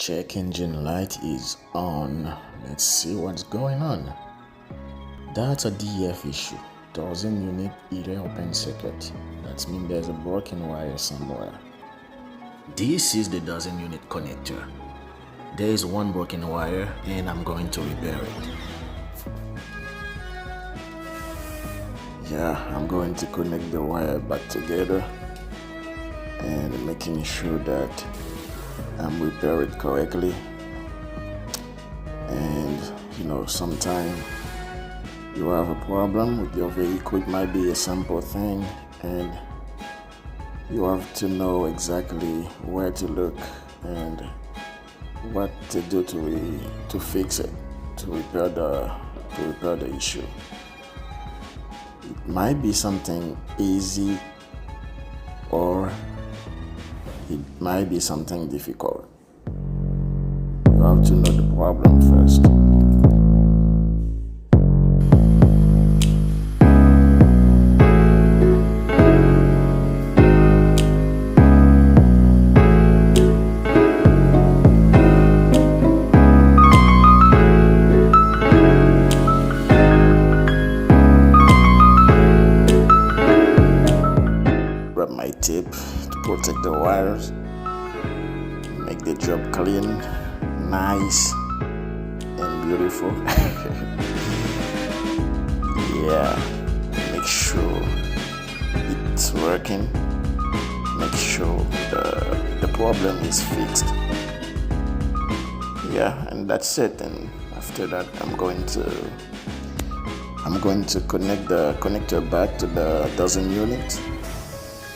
Check engine light is on. Let's see what's going on. That's a DF issue. Dozen unit either open circuit. That means there's a broken wire somewhere. This is the dozen unit connector. There is one broken wire and I'm going to repair it. Yeah, I'm going to connect the wire back together and making sure that I'm repair it correctly. And sometimes you have a problem with your vehicle. It might be a simple thing and you have to know exactly where to look and what to do to fix it, to repair the issue. It might be something easy or it might be something difficult. You have to know the problem first. Grab my tape to protect the wires, make the job clean, nice and beautiful. Yeah, make sure it's working, make sure the problem is fixed. Yeah, and that's it. And after that I'm going to connect the connector back to the dozen unit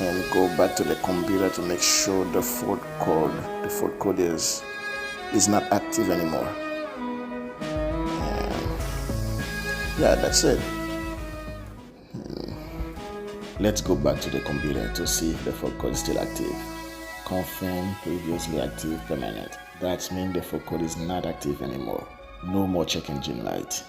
and go back to the computer to make sure the fault code is not active anymore. And yeah, that's it. Let's go back to the computer to see if the fault code is still active. Confirm previously active permanent. That means the fault code is not active anymore. No more check engine light.